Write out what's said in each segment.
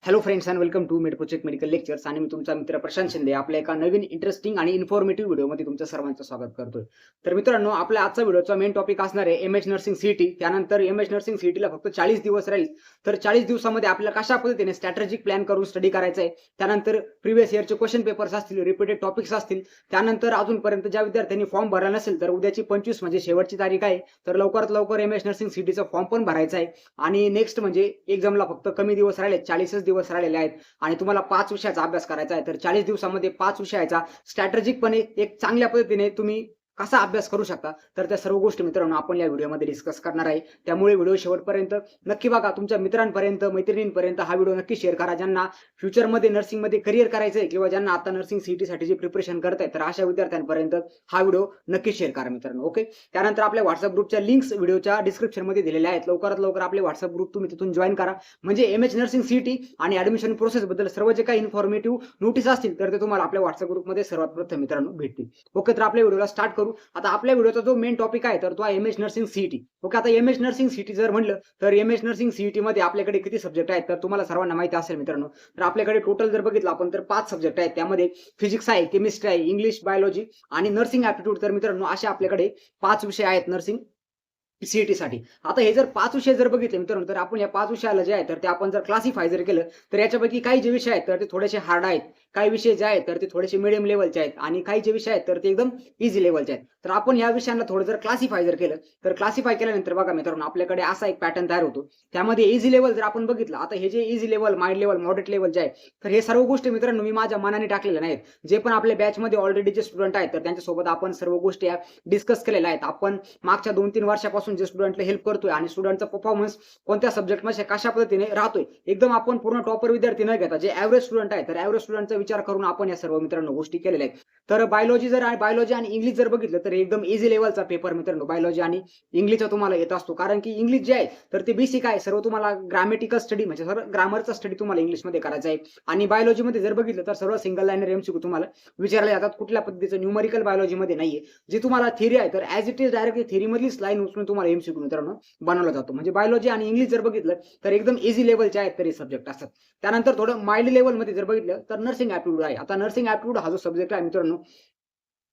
Hello friends and welcome to med project medical lectures आणि मी तुमचा मित्र प्रशांत शिंदे आपल्या एका नवीन इंटरेस्टिंग आणि इन्फॉर्मेटिव्ह व्हिडिओमध्ये तुमचं सर्वांचं स्वागत करतोय. तर मित्रांनो, आपल्या आजचा व्हिडिओचा मेन टॉपिक असणार आहे एमएच नर्सिंग सीईटी. त्यानंतर एमएच नर्सिंग सीईटीला फक्त 40 दिवस राहील. तर 40 दिवसामध्ये आपल्याला कशा पद्धतीने स्ट्रॅटेजिक प्लॅन करून स्टडी करायचा आहे. त्यानंतर प्रिव्हियस इयरचे क्वेश्चन पेपर्स असतील, रिपीटेड टॉपिक्स असतील. त्यानंतर अजूनपर्यंत ज्या विद्यार्थ्यांनी फॉर्म भरला नसेल तर उद्याची 25 म्हणजे शेवटची तारीख आहे. तर लवकरात लवकर एमएच नर्सिंग सीईटीचा फॉर्म पण भरायचा आहे. आणि नेक्स्ट म्हणजे एक्झामला फक्त कमी दिवस राहिले, 40च दिवस राहिलेले आहेत. आणि तुम्हाला 5 विषयाचा अभ्यास करायचा आहे. तर 40 दिवसामध्ये 5 विषयाचा स्ट्रॅटेजिकपणे एक चांगल्या पद्धतीने तुम्ही कसा अभ्यास करू शकता, तर त्या सर्व गोष्टी मित्रांनो आपण या व्हिडिओमध्ये डिस्कस करणार आहे. त्यामुळे व्हिडिओ शेवटपर्यंत नक्की बघा. तुमच्या मित्रांपर्यंत, मैत्रिणींपर्यंत हा व्हिडिओ नक्की शेअर करा. ज्यांना फ्युचरमध्ये नर्सिंगमध्ये करियर करायचं आहे किंवा ज्यांना आता नर्सिंग सीईटीसाठी जे प्रिपरेशन करतायत, तर अशा विद्यार्थ्यांपर्यंत हा व्हिडिओ नक्की शेअर करा मित्रांनो. ओके. त्यानंतर आपल्या व्हॉट्सअप ग्रुपच्या लिंक्स व्हिडिओच्या डिस्क्रिप्शनमध्ये दिलेल्या आहेत. लवकरात लवकर आपले व्हॉट्सअप ग्रुप तुम्ही तिथून जॉईन करा. म्हणजे एमएच नर्सिंग सीईटी आणि ऍडमिशन प्रोसेसबद्दल सर्व जे काही इन्फॉर्मेटिव्ह नोटीस असतील तर ते तुम्हाला आपल्या व्हॉट्सअप ग्रुपमध्ये सर्वात प्रथम मित्रांनो भेटतील. ओके. तर आपल्या व्हिडिओला स्टार्ट करू. आता आपल्या व्हिडिओचा जो मेन टॉपिक आहे तर तो आहे एमएच नर्सिंग सीईटी. ओके. आता एमएच नर्सिंग सीईटी जर म्हणलं तर एमएच नर्सिंग सीईटी मध्ये आपल्याकडे किती सब्जेक्ट आहेत तर तुम्हाला सर्वांना माहिती असेल मित्रांनो. तर आपल्याकडे टोटल जर बघितलं आपण तर 5 सब्जेक्ट आहेत. त्यामध्ये फिजिक्स आहे, केमिस्ट्री आहे, इंग्लिश, बायोलॉजी आणि नर्सिंग ऍप्टिट्यूड. तर मित्रांनो असे आपल्याकडे 5 विषय आहेत नर्सिंग सीईटी साठी. आता हे जर 5 विषय जर बघितले मित्रांनो तर आपण या 5 विषयाला जे आहे तर ते आपण जर क्लासिफाय जर केलं तर याच्यापैकी काही जे विषय आहेत तर ते थोडेसे हार्ड आहेत, काही विषय जे आहेत तर ते थोडेसे मीडियम लेवलचे आहेत आणि काही जे विषय आहेत तर ते एकदम इझी लेवलचे आहेत. तर आपण या विषयांना थोडं जर क्लासिफाय जर केलं तर क्लासिफाय केल्यानंतर बघा मित्रांनो आपल्याकडे असा एक पॅटर्न तयार होतो. त्यामध्ये इझी लेवल जर आपण बघितलं, आता हे जे easy level, mild level, moderate level जे आहे तर हे सर्व गोष्टी मित्रांनो मी माझ्या मनाने टाकलेल्या नाहीत. जे पण आपल्या बॅचमध्ये ऑलरेडी जे स्टुडंट आहेत तर त्यांच्यासोबत आपण सर्व गोष्टी डिस्कस केलेल्या आहेत. आपण मागच्या 2-3 वर्षापासून जे स्टुडंटला हेल्प करतोय आणि स्टुडंटचा परफॉर्मन्स कोणत्या सब्जेक्टमध्ये कशा पद्धतीने राहतोय, एकदम आपण पूर्ण टॉपर विद्यार्थी न घेता जे ॲव्हरेज स्टुडंट आहे तर ॲव्हरेज स्टुडंटचा विचार करून आपण या सर्व मित्रांनो गोष्टी केलेल्या आहेत. तर बायोलॉजी आणि इंग्लिश जर बघितलं तर एकदम इझी लेवलचा पेपर मित्रांनो बायोलॉजी आणि इंग्लिशचा तुम्हाला येत असतो. कारण की इंग्लिश जे आहे तर ते बेसिक आहे. सर्व तुम्हाला ग्रामॅटिकल स्टडी म्हणजे सर्व ग्रामरचा स्टडी तुम्हाला इंग्लिशमध्ये करायचा आहे. आणि बायोलॉजीमध्ये जर बघितलं तर सर्व सिंगल लाईनर एमसीक्यू तुम्हाला विचारले जातात. कुठल्या पद्धतीचं न्यूमरिकल बायोलॉजीमध्ये नाहीये. जे तुम्हाला थिअरी आहे तर ॲज इट इज डायरेक्टली थिअरीमधलीच लाईन उचलून तुम्हाला एमसीक्यू मित्रांनो बनवला जातो. म्हणजे बायोलॉजी आणि इंग्लिश जर बघितलं तर एकदम इझी लेवलचे आहेत तरी सब्जेक्ट असतात. त्यानंतर थोडं माइल्ड लेवलमध्ये जर बघितलं तर नर्सिंग ऍप्टिट्यूड आहे. आता नर्सिंग ऍप्टिट्यूड हा जो सब्जेक्ट आहे मित्रांनो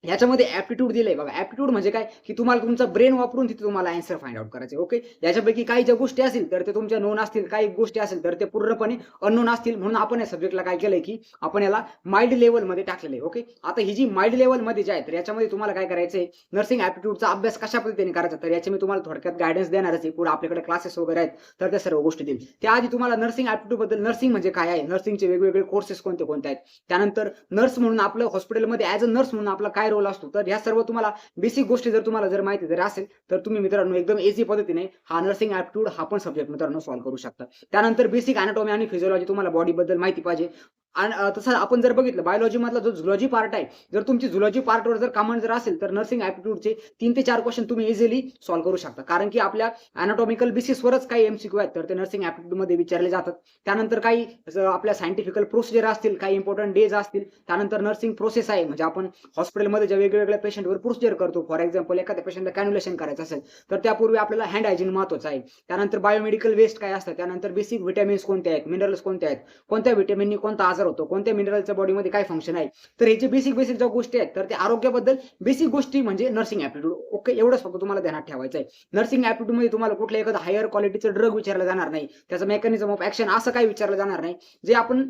याच्यामध्ये ऍप्टिट्यूड दिलंय बघा. ऍप्टिट्यूड म्हणजे काय की तुम्हाला तुमचं ब्रेन वापरून तिथे तुम्हाला आन्सर फाइंड आउट करायचे. ओके. याच्यापैकी काही ज्या गोष्टी असतील तर ते तुमच्या नोन असतील, काही गोष्टी असतील तर ते पूर्णपणे अननोन असतील. म्हणून आपण या सब्जेक्टला काय केलंय की आपण याला माइल्ड लेवलमध्ये टाकलेलं आहे. ओके. आता ही जी माइल्ड लेवलमध्ये जे आहे तर याच्यामध्ये तुम्हाला काय करायचंय, नर्सिंग ऍप्टिट्यूडचा अभ्यास कशा पद्धतीने करायचा तर याचे मी तुम्हाला थोडक्यात गायडन्स देणारच आहे. पुढे आपल्याकडे क्लासेस वगैरे आहेत तर त्या सर्व गोष्टी देईल. त्याआधी तुम्हाला नर्सिंग ऍप्टिट्यूड बद्दल, नर्सिंग म्हणजे काय आहे, नर्सिंगचे वेगवेगळे कोर्सेस कोणते कोणते आहेत, त्यानंतर नर्स म्हणून आपलं हॉस्पिटलमध्ये ॲज अ नर्स म्हणून आपला काय रोल असतो, तर ह्या सर्व तुम्हाला बेसिक गोष्टी जर तुम्हाला जर माहिती जर असेल तर तुम्ही मित्रांनो एकदम इझी पद्धतीने हा नर्सिंग ऍप्टिट्यूड हा पण सब्जेक्ट मित्रांनो सॉल्व्ह करू शकता. त्यानंतर बेसिक अॅनाटॉमी आणि फिजिओलॉजी तुम्हाला बॉडी बद्दल माहिती पाहिजे. आणि तसं आपण जर बघितलं बायोलॉजी मधला जो झुलॉजी पार्ट आहे, जर तुमची झुलॉजी पार्टवर जर कमांड जर असेल तर नर्सिंग ऍप्टिट्यूडचे 3 ते 4 क्वेश्चन तुम्ही इझिली सॉल्व्ह करू शकता. कारण की आपल्या अॅनाटॉमिकल बेसिसवरच काही एमसीक्यू आहेत तर ते नर्सिंग ऍप्टिट्यूड मध्ये विचारले जातात. त्यानंतर काही आपल्या सायंटिफिकल प्रोसिजर असतील, काही इम्पॉर्टंट डेज असतील. त्यानंतर नर्सिंग प्रोसेस आहे म्हणजे आपण हॉस्पिटलमध्ये ज्या वेगवेगळ्या पेशंटवर प्रोसिजर करतो. फॉर एक्झाम्पल एखाद्या पेशंटला कॅन्युलेशन करायचं असेल तर त्यापूर्वी आपल्याला हँड हायजीन महत्वाचं आहे. त्यानंतर बायोमेडिकल वेस्ट काय असतं, त्यानंतर बेसिक विटॅमिन्स कोणते आहेत, मिनरल्स कोणते आहेत, कोणत्या विटॅमिननी कोणता आजार होतो, कोणत्या मिनरलच्या बॉडीमध्ये काय फंक्शन आहे. तर हे जे बेसिक ज्या गोष्टी आहेत तर ते आरोग्याबद्दल बेसिक गोष्टी म्हणजे नर्सिंग ऍप्टिट्यूड. ओके. एवढंच फक्त तुम्हाला ध्यानात ठेवायचं आहे. नर्सिंग ऍप्टिट्यूड मध्ये तुम्हाला कुठलं एखादं हायर क्वालिटीचं ड्रग विचारलं जाणार नाही, त्याचं मेकॅनिझम ऑफ ऍक्शन असं काही विचारलं जाणार नाही. जे आपण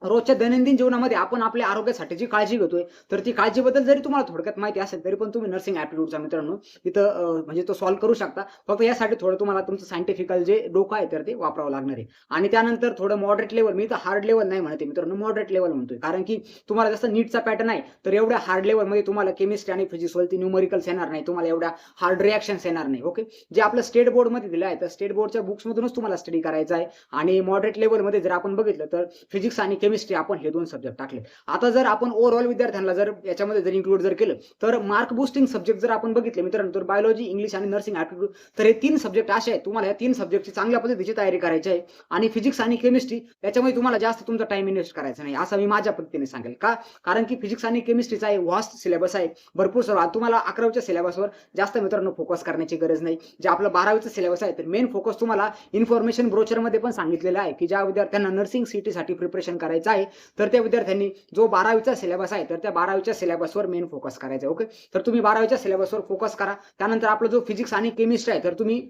रोजच्या दैनंदिन जीवनामध्ये आपण आपल्या आरोग्यासाठी जी काळजी घेतोय तर ती काळजीबद्दल जरी तुम्हाला थोडक्यात माहिती असेल तरी पण तुम्ही नर्सिंग ऍप्टिट्यूडचा मित्रांनो तिथं म्हणजे तो सॉल्व्ह करू शकता. फक्त यासाठी थोडं तुम्हाला तुमचं सायंटिफिकल जे डोकं आहे तर ते वापरावं लागणार आहे. आणि त्यानंतर थोडं मॉडरेट लेवल, मी तर हार्ड लेवल नाही म्हणते मित्रांनो, मॉडरेट लेवल म्हणतोय. कारण की तुम्हाला जसं नीटचा पॅटर्न आहे तर एवढ्या हार्ड लेवलमध्ये तुम्हाला केमिस्ट्री आणि फिजिक्सवरती न्यूमरिकल्स येणार नाही, तुम्हाला एवढ्या हार्ड रिॲक्शन्स येणार नाही. ओके. जे आपलं स्टेट बोर्डमध्ये दिलं आहे तर स्टेट बोर्डच्या बुक्समधूनच तुम्हाला स्टडी करायचा आहे. आणि मॉडरेट लेवलमध्ये जर आपण बघितलं तर फिजिक्स आणि केमिस्ट्री आपण हे 2 सब्जेक्ट टाकले. आता जर आपण ओव्हरऑल विद्यार्थ्यांना जर याच्यामध्ये जर इन्क्लूड जर केलं तर मार्क बूस्टिंग सब्जेक्ट जर आपण बघितले मित्रांनो तर बायोलॉजी, इंग्लिश आणि नर्सिंग ॲप्टिट्यूड तर हे 3 सब्जेक्ट असे आहेत तुम्हाला या 3 सब्जेक्टची चांगल्या पद्धतीची तयारी करायची आहे आणि फिजिक्स आणि केमिस्ट्री याच्यामध्ये तुम्हाला जास्त तुमचा टाइम इन्व्हेस्ट करायचा नाही असं मी माझ्या पद्धतीने सांगेल. का? कारण की फिजिक्स आणि केमिस्ट्रीचा आहे व्हास्ट सिलेबस आहे. भरपूर सर्व तुम्हाला 11वीच्या सिलेबसवर जास्त मित्रांनो फोकस करण्याची गरज नाही. जे आपलं 12वीचं सिलेबस आहे तर मेन फोकस तुम्हाला इन्फॉर्मेशन ब्रोचरमध्ये पण सांगितलेलं आहे की ज्या विद्यार्थ्यांना नर्सिंग सीईटीसाठी प्रिपरेशन करायचं आहे तर त्या विद्यार्थ्यांनी जो 12वीचा सिलेबस आहे तर त्या 12वीच्या सिलेबसवर मेन फोकस करायचा आहे. ओके, तर तुम्ही 12वीच्या सिलेबसवर फोकस करा. त्यानंतर आपला जो फिजिक्स आणि केमिस्ट्री आहे तर तुम्ही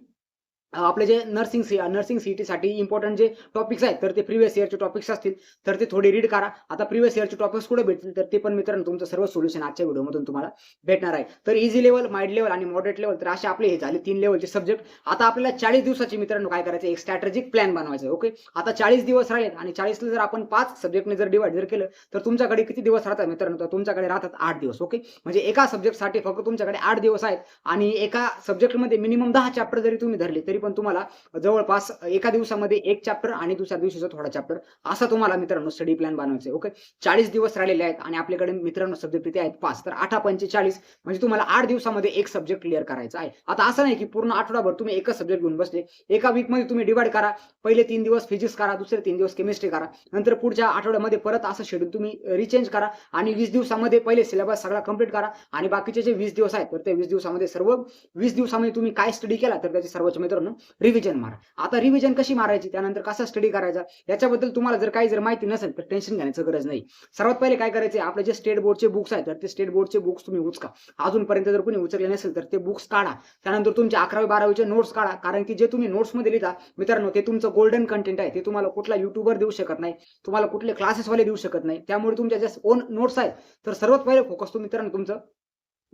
आपले जे नर्सिंग सीईटीसाठी इम्पॉर्टंट जे टॉपिक्स आहेत तर ते प्रिव्हियस इयरचे टॉपिक्स असतील तर ते थोडे रीड करा. आता प्रिव्हियस इयरचे टॉपिक्स कुठे भेटतील तर ते पण मित्रांनो तुमचं सर्व सोल्युशन आजच्या व्हिडिओमधून तुम्हाला भेटणार आहे. तर इझी लेवल, माइड लेवल आणि मॉडरेट लेवल तर असे आपले हे झाले 3 लेवलचे सब्जेक्ट. आता आपल्याला 40 दिवसाची मित्रांनो काय करायचं, एक स्ट्रॅटेजिक प्लॅन बनवायचा. ओके, आता 40 दिवस राहिलेत आणि 40ला जर आपण 5 सब्जेक्टने जर डिवाइड जर केलं तर तुमच्याकडे किती दिवस राहतात मित्रांनो, तर तुमच्याकडे राहतात 8 दिवस. ओके, म्हणजे एका सब्जेक्टसाठी फक्त तुमच्याकडे 8 दिवस आहेत आणि एका सब्जेक्टमध्ये मिनिमम 10 चॅप्टर जरी तुम्ही धरले तरी पण तुम्हाला जवळपास एका दिवसामध्ये एक चॅप्टर आणि दुसऱ्या दिवशीचा थोडा चॅप्टर असा तुम्हाला मित्रांनो स्टडी प्लॅन बनवायचा आहे. ओके, 40 दिवस राहिलेले आहेत आणि आपल्याकडे मित्रांनो सब्जेक्ट किती आहेत 5, तर 8 पंचे 40 म्हणजे तुम्हाला 8 दिवसामध्ये एक सब्जेक्ट क्लिअर करायचा आहे. आता असं नाही की पूर्ण आठवडाभर तुम्ही एकच सब्जेक्ट घेऊन बसले. एका वीकमध्ये तुम्ही डिवाइड करा. पहिले 3 दिवस फिजिक्स करा, दुसरे 3 दिवस केमिस्ट्री करा, नंतर पुढच्या आठवड्यामध्ये परत असं शेड्यूल तुम्ही रिचेंज करा आणि 20 दिवसामध्ये पहिले सिलेबस सगळा कंप्लीट करा आणि बाकीचे जे 20 दिवस आहेत तर ते 20 दिवसामध्ये सर्व 20 दिवसामध्ये तुम्ही काय स्टडी केला तर त्याचे सर्वच मित्रांनो रिव्हिजन मारा. आता रिव्हिजन कशी मारायची, त्यानंतर कसा स्टडी करायचा याच्याबद्दल तुम्हाला जर काही जर माहिती नसेल तर टेन्शन घेण्याची गरज नाही. सर्वात पहिले काय करायचे, आपले जे स्टेट बोर्डचे बुक्स आहेत तर ते स्टेट बोर्डचे बुक्स तुम्ही उचका. अजूनपर्यंत जर कोणी उचलले नसेल तर ते बुक्स काढा. त्यानंतर तुमचे 11वी 12वीचे नोट्स काढा, कारण की जे तुम्ही नोट्समध्ये लिहिता मित्रांनो ते तुमचं गोल्डन कंटेंट आहे. ते तुम्हाला कुठला युट्यूबर देऊ शकत नाही, तुम्हाला कुठले क्लासेसवाले देऊ शकत नाही. त्यामुळे तुमच्या जे ओन नोट्स आहेत तर सर्वात पहिले फोकस तुम्ही मित्रांनो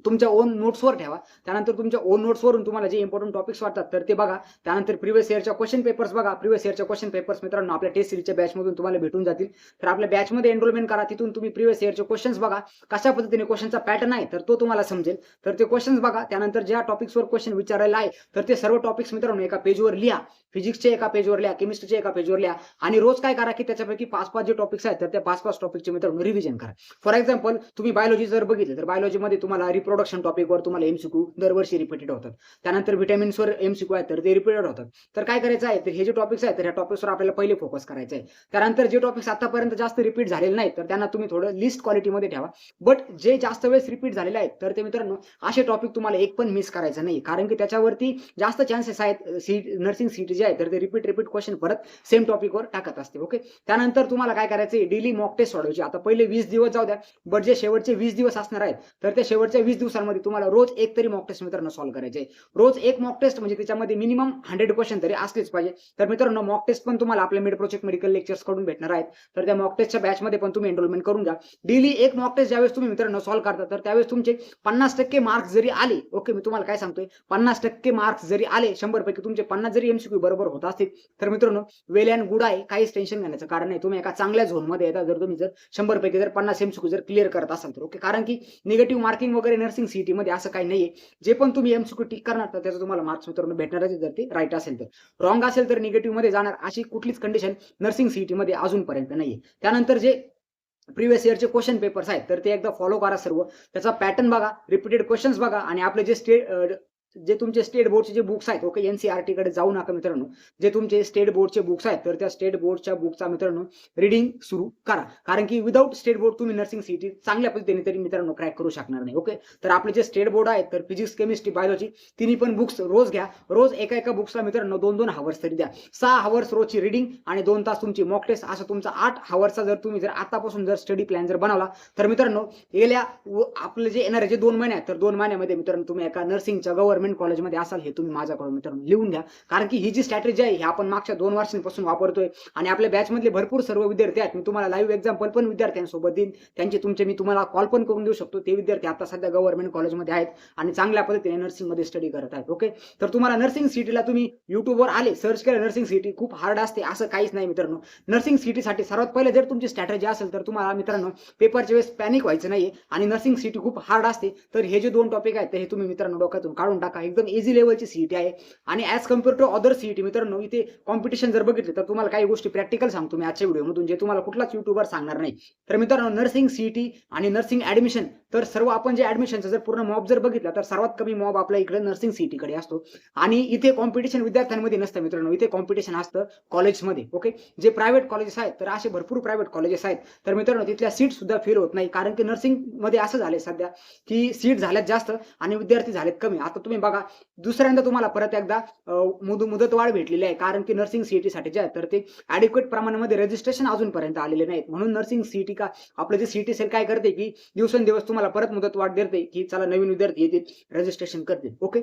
तुमच्या ओन नोट्सवर ठेवा. त्यानंतर तुमच्या ओन नोट्सवरून तुम्हाला जे इम्पॉर्टंट टॉपिक्स वाटतात तर ते बघा. त्यानंतर प्रिव्हियस इयरच्या क्वेश्चन पेपर्स बघा. प्रिव्हियस इयरच्या क्वेश्चन पेपर्स मित्रांनो आपल्या टेस्ट सिरीजच्या बॅचमधून तुम्हाला भेटून जातील. तर आपल्या बॅचमध्ये एनरोलमेंट करा. तिथून तुम्ही प्रिव्हियस इयरचे क्वेश्चन्स बघा, कशा पद्धतीने क्वेश्चनचा पॅटर्न आहे तर तो तुम्हाला समजेल. तर ते क्वेश्चन्स बघा. त्यानंतर ज्या टॉपिक्सवर क्वेश्चन विचारायला आहे तर ते सर्व टॉपिक्स मित्रांनो एका पेजवर लिहा. फिजिक्सचे एका पेजवर लिहा, केमिस्ट्रीचे एका पेजवर लिहा आणि रोज काय करा की त्याच्यापैकी 5-5 जे टॉपिक्स आहेत तर त्या 5-5 टॉपिकचे मित्रांनो रिव्हिजन करा. फॉर एक्झाम्पल तुम्ही बायोलॉजी जर बघितलं तर बायोलॉजीमध्ये तुम्हाला रिप्रोडक्शन टॉपिकवर तुम्हाला एमसीक्यू दरवर्षी रिपीटेड होतात. त्यानंतर व्हिटॅमिन्सवर एमसीक्यू आहेत तर ते रिपीटेड होतात. तर काय करायचं आहे, तर हे जे टॉपिक्स आहेत तर ह्या टॉपिक्सवर आपल्याला पहिले फोकस करायचं आहे. त्यानंतर जे टॉपिक्स आतापर्यंत जास्त रिपीट झालेले नाहीत तर त्यांना तुम्ही थोडं लिस्ट क्वालिटीमध्ये ठेवा. बट जे जास्त वेळेस रिपीट झालेले आहेत तर ते मित्रांनो असे टॉपिक तुम्हाला एक पण मिस करायचं नाही, कारण की त्याच्यावरती जास्त चान्सेस आहेत नर्सिंग सीईटी जे आहे तर ते रिपीट क्वेश्चन परत सेम टॉपिकवर टाकत असते. ओके, त्यानंतर तुम्हाला काय करायचं आहे, डेली मॉक टेस्ट सोडवायची. आता पहिले 20 दिवस जाऊ द्या, बट जे शेवटचे 20 दिवस असणार आहेत तर त्या शेवटच्या 20 दिवसांमध्ये तुम्हाला रोज एक तरी मॉक टेस्ट मित्रांनो सॉल्व्ह करायचे. रोज एक मॉक टेस्ट म्हणजे त्याच्यामध्ये मिनिमम 100 क्वेश्चन तरी असलेच पाहिजे. तर मित्रांनो मॉक टेस्ट पण तुम्हाला आपल्या मिड प्रोजेक्ट मेडिकल लेक्चर्स कडून भेटणार आहेत. तर त्या मॉक टेस्टच्या बॅचमध्ये पण तुम्ही एनरोलमेंट करून घ्या. डेली एक मॉक टेस्ट ज्यावेळेस तुम्ही मित्रांनो सॉल्व्ह करता तर त्यावेळेस तुमचे 50% मार्क्स जरी आले, ओके मी तुम्हाला काय सांगतोय, 50% मार्क्स जरी आले 100 पैकी तुमचे 50 जरी एमसीक्यू बरोबर होत असतील तर मित्रांनो वेल अँड गुड आहे, काहीच टेन्शन घेण्याचं कारण नाही. तुम्ही एका चांगल्या झोनमध्ये येतात जर तुम्ही 100 पैकी 50 एमसीक्यू जर क्लिअर करत असाल तर. ओके, कारण की निगेटिव्ह मार्किंग वगैरे नर्सिंग सीईटी मध्ये असं काही नाहीये. जे पण तुम्ही एमसीक्यू टिक करणार तर त्याचा तुम्हाला मार्क्स मित्रांनो भेटणारच जर ते राईट असेल तर. रॉंग असेल तर निगेटिव्ह मध्ये जाणार अशी कुठलीच कंडिशन नर्सिंग सीईटी मध्ये अजूनपर्यंत नाहीये. त्यानंतर जे प्रिव्हियस इयरचे क्वेश्चन पेपर्स आहेत तर ते एकदा फॉलो करा सर्व. त्याचा पॅटर्न बघा, रिपीटेड क्वेश्चन्स बघा आणि आपले जे तुमचे स्टेट बोर्डचे जे बुक्स आहेत, ओके एनसीईआरटी कडे जाऊ नका मित्रांनो. जे तुमचे स्टेट बोर्डचे बुक्स आहेत तर त्या स्टेट बोर्डच्या बुकचा मित्रांनो रीडिंग सुरू करा, कारण की विदाऊट स्टेट बोर्ड तुम्ही नर्सिंग सीईटी चांगल्या पद्धतीने तरी मित्रांनो क्रॅक करू शकणार नाही. ओके, तर आपले जे स्टेट बोर्ड आहेत तर फिजिक्स, केमिस्ट्री, बायोलॉजी तिन्ही पण बुक्स रोज घ्या. रोज एका बुक्सला मित्रांनो 2-2 हावर्स तरी द्या. 6 हावर्स रोजची रीडिंग आणि 2 तास तुमची मॉक टेस्ट, असं तुमचा 8 हावर्सचा जर तुम्ही आतापासून जर स्टडी प्लॅन जर बनवला तर मित्रांनो गेल्या आपले जे येणारे जे 2 महिने आहेत तर 2 महिन्यामध्ये मित्रांनो तुम्ही एका नर्सिंगच्या गव्हर्नमेंट कॉलेजमध्ये असाल हे तुम्ही माझ्याकडून मित्रांनो लिहून घ्या. कारण की ही जी स्ट्रॅटेजी आहे ही आपण मागच्या 2 वर्षांपासून वापरतोय आणि आपल्या बॅचमधले भरपूर सर्व विद्यार्थी आहेत. मी तुम्हाला लाईव्ह एक्झाम्पल पण विद्यार्थ्यांसोबत देईन, त्यांचे मी तुम्हाला कॉल पण करून देऊ शकतो. ते विद्यार्थी आता सध्या गव्हर्नमेंट कॉलेजमध्ये आहेत आणि चांगल्या पद्धतीने नर्सिंगमध्ये स्टडी करत आहेत. ओके, तर तुम्हाला नर्सिंग सीईटीला तुम्ही युट्यूबवर आले सर्च केलं नर्सिंग सीईटी खूप हार्ड असते असं काहीच नाही मित्रांनो. नर्सिंग सीईटीसाठी सर्वात पहिले जर तुमची स्ट्रॅटेजी असेल तर तुम्हाला मित्रांनो पेपरच्या वेळेस पॅनिक व्हायचं नाहीये आणि नर्सिंग सीईटी खूप हार्ड असते. तर हे जे 2 टॉपिक आहेत हे तुम्ही मित्रांनो डोक्यातून काढून टाका. का एकदम इझी लेवलची सीईटी आहे आणि as compare to other CET मित्रांनो इथे कॉम्पिटिशन जर बघितलं तर तुम्हाला काही गोष्टी प्रॅक्टिकल सांगतो मी आजच्या व्हिडिओमधून, जे तुम्हाला कुठलाच युट्यूबर सांगणार नाही. तर मित्रांनो नर्सिंग सीईटी आणि नर्सिंग ऍडमिशन, तर सर्व आपण जे ऍडमिशनचं जर पूर्ण मॉब जर बघितला तर सर्वात कमी मॉब आपल्या इकडे नर्सिंग सीईटी कडे असतो. आणि इथे कॉम्पिटिशन विद्यार्थ्यांमध्ये नसतं मित्रांनो, इथे कॉम्पिटिशन असतं कॉलेजमध्ये. ओके, जे प्रायव्हेट कॉलेजेस आहेत तर असे भरपूर प्रायव्हेट कॉलेजेस आहेत, तर मित्रांनो तिथल्या सीट सुद्धा फिल होत नाही, कारण की नर्सिंग मध्ये असं झालंय सध्या की सीट झाल्यात जास्त आणि विद्यार्थी झालेत कमी. आता तुम्ही बघा दुसऱ्यांदा तुम्हाला परत एकदा मुदतवाढ भेटलेली आहे, कारण की नर्सिंग सीईटी साठी जे आहे तर ते ॲडिक्वेट प्रमाणामध्ये रजिस्ट्रेशन अजूनपर्यंत आलेले नाहीत. म्हणून नर्सिंग सीईटी का आपलं जे सीईटी सेल काय करते की दिवसेंदिवस तुम्हाला परत मुदतवाढ देते की चला नवीन विद्यार्थी येतील रजिस्ट्रेशन करतील. ओके,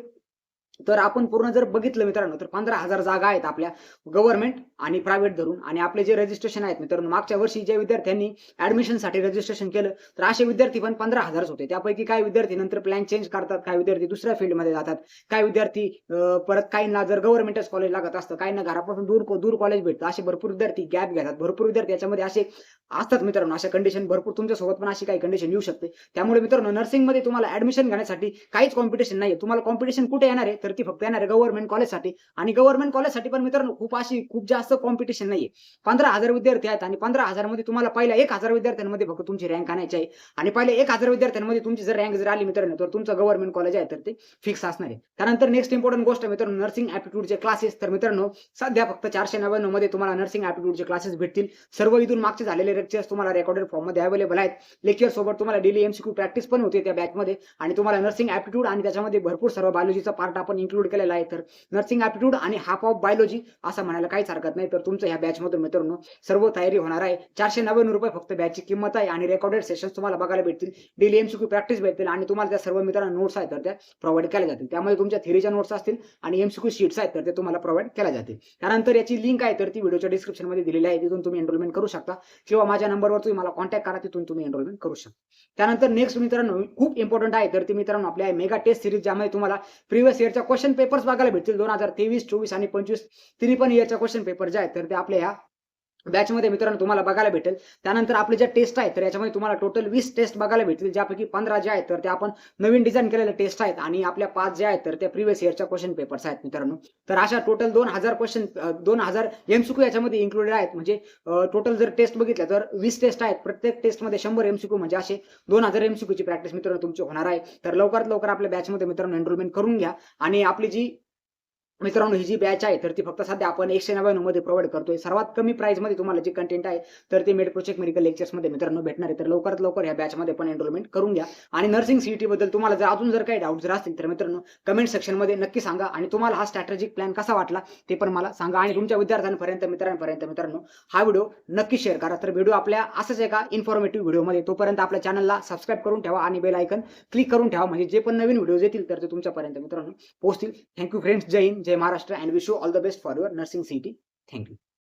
तर आपण पूर्ण जर बघितलं मित्रांनो तर 15,000 जागा आहेत आपल्या गव्हर्नमेंट आणि प्रायव्हेट धरून. आणि आपले जे रजिस्ट्रेशन आहेत मित्रांनो, मागच्या वर्षी ज्या विद्यार्थ्यांनी ऍडमिशनसाठी रजिस्ट्रेशन केलं तर असे विद्यार्थी पण 15,000च होते. त्यापैकी काही विद्यार्थी नंतर प्लॅन चेंज करतात, काही विद्यार्थी दुसऱ्या फील्डमध्ये जातात, काही विद्यार्थी परत काहींना जर गव्हर्नमेंटच कॉलेज लागत असतं, काहींना घरापासून दूर कॉलेज भेटतं, असे भरपूर विद्यार्थी गॅप घेतात. भरपूर विद्यार्थी याच्यामध्ये असे असतात मित्रांनो, अशा कंडिशन भरपूर तुमच्यासोबत पण अशी काही कंडिशन येऊ शकते. त्यामुळे मित्रांनो नर्सिंगमध्ये तुम्हाला ऍडमिशन घेण्यासाठी काहीच कॉम्पिटिशन नाहीये. तुम्हाला कॉम्पिटिशन कुठे येणार आहे तर ती फक्त येणार आहे गव्हर्नमेंट कॉलेजसाठी. आणि गव्हर्नमेंट कॉलेजसाठी पण मित्रांनो खूप जास्त कॉम्पिटिशन नाहीये. 15,000 विद्यार्थी आहेत आणि 15,000 मध्ये तुम्हाला पहिल्या 1,000 विद्यार्थ्यांमध्ये फक्त तुमची रँक आणायची आहे. आणि पहिल्या 1,000 विद्यार्थ्यांमध्ये तुमची जर रँक जर आली मित्रांनो तर तुमचं गव्हर्नमेंट कॉलेज आहे तर ते फिक्स असणार आहे. त्यानंतर नेक्स्ट इम्पॉर्टंट गोष्ट मित्रांनो नर्सिंग ऍप्टिट्यूडचे क्लासेस. तर मित्रांनो सध्या फक्त 499 मध्ये तुम्हाला नर्सिंग ऍप्टिट्यूडचे क्लासेस भेटतील. सर्व इथून मागचे झालेले लेक्चर्स तुम्हाला रेकॉर्डेड फॉर्म मध्ये अवेलेबल आहेत. लेक्चर सोबत तुम्हाला डेली एमसीक्यू प्रॅक्टिस पण होते त्या बॅचमध्ये. आणि तुम्हाला नर्सिंग ऍप्टिट्यूड आणि त्याच्यामध्ये भरपूर सर्व बायोलॉजीचा पार्ट आपण इन्क्लूड केलेला आहे. तर नर्सिंग ऍप्टिट्यूड आणि हाफ ऑफ बायोलॉजी असं म्हणायला काहीच हरकत नाही. तर तुमचं ह्या बॅचमधून मित्रांनो सर्व तयारी होणार आहे. 499 रुपये फक्त बॅचची किंमत आहे आणि रेकॉर्डेड सेशन्स तुम्हाला बघायला भेटतील, डेली एमसीक्यू प्रॅक्टिस भेटतील आणि तुम्हाला त्या सर्व मित्रांनो नोट्स आहेत तर त्या प्रोव्हाइड केल्या जातील. त्यामुळे तुमच्या थिअरीच्या नोट्स असतील आणि एमसीक्यू शीट्स आहेत तर ते तुम्हाला प्रोव्हाइड केल्या जातील. त्यानंतर याची लिंक आहे तर ती व्हिडिओच्या डिस्क्रिप्शन मध्ये दिलेली आहे, तिथून तुम्ही एनरोलमेंट करू शकता किंवा माझ्या नंबरवर तुम्ही मला कॉन्टॅक्ट करा, तिथून तुम्ही एनरोलमेंट करू शकता. त्यानंतर नेक्स्ट मित्रांनो खूप इम्पॉर्टंट आहे तर ती मित्रांनो आपल्या मेगा टेस्ट सिरीज, ज्यामध्ये तुम्हाला प्रिव्हियस इयरच्या क्वेश्चन पेपर्स बघायला भेटतील 2023, 24 आणि 25 तिन्ही पण इयरच्या क्वेश्चन पेपर जे आहेत तर ते आपल्या ह्या बॅचमध्ये मित्रांनो तुम्हाला बघायला भेटेल. त्यानंतर आपले ज्या टेस्ट आहेत तर याच्यामध्ये तुम्हाला टोटल 20 टेस्ट बघायला भेटतील, ज्यापैकी 15 जे आहेत तर ते आपण नवीन डिझाईन केलेले टेस्ट आहेत आणि आपल्या 5 जे आहेत तर त्या प्रिव्हियस इयरच्या क्वेश्चन पेपर्स आहेत मित्रांनो. तर अशा टोटल 2000 क्वेश्चन 2000 एमसीक्यू याच्यामध्ये इन्क्लुडेड आहेत. म्हणजे टोटल जर टेस्ट बघितल्या तर 20 टेस्ट आहेत, प्रत्येक टेस्टमध्ये 100 एमसीक्यू, म्हणजे असे 2000 एमसीक्यूची प्रॅक्टिस मित्रांनो तुमची होणार आहे. तर लवकरात लवकर आपल्या बॅचमध्ये मित्रांनो एनरोलमेंट करून घ्या. आणि आपली जी मित्रांनो ही जी बॅच आहे तर ती फक्त सध्या आपण 199 मध्ये प्रोव्हाइड करतोय. सर्वात कमी प्राइस मध्ये तुम्हाला जे कंटेंट आहे तर ते मेड प्रोजेक्ट मेडिकल लेक्चर्स मध्ये मित्रांनो भेटणार आहे. तर लवकरात लवकर या बॅच मध्ये पण एनरोलमेंट करून घ्या. आणि नर्सिंग सीईटी बद्दल तुम्हाला जर अजून जर काही डाऊट जर असतील तर मित्रांनो कमेंट सेक्शन मध्ये नक्की सांगा. आणि तुम्हाला हा स्ट्रॅटेजिक प्लॅन कसा वाटला ते पण मला सांगा. आणि तुमच्या विद्यार्थ्यांपर्यंत मित्रांनो हा व्हिडिओ नक्की शेअर करा. तर व्हिडिओ आपल्या असंच एका इन्फॉर्मेटिव्ह व्हिडिओमध्ये, तोपर्यंत आपल्या चॅनलला सबस्क्राईब करून ठेवा आणि बेल आयकन क्लिक करून ठेवा, म्हणजे जे पण नवीन व्हिडिओज येतील तर ते तुमच्यापर्यंत मित्रांनो पोहोचतील. थँक्यू फ्रेंड्स, जय हिंद, जय Maharashtra, and wish you all the best for your nursing CET. Thank you.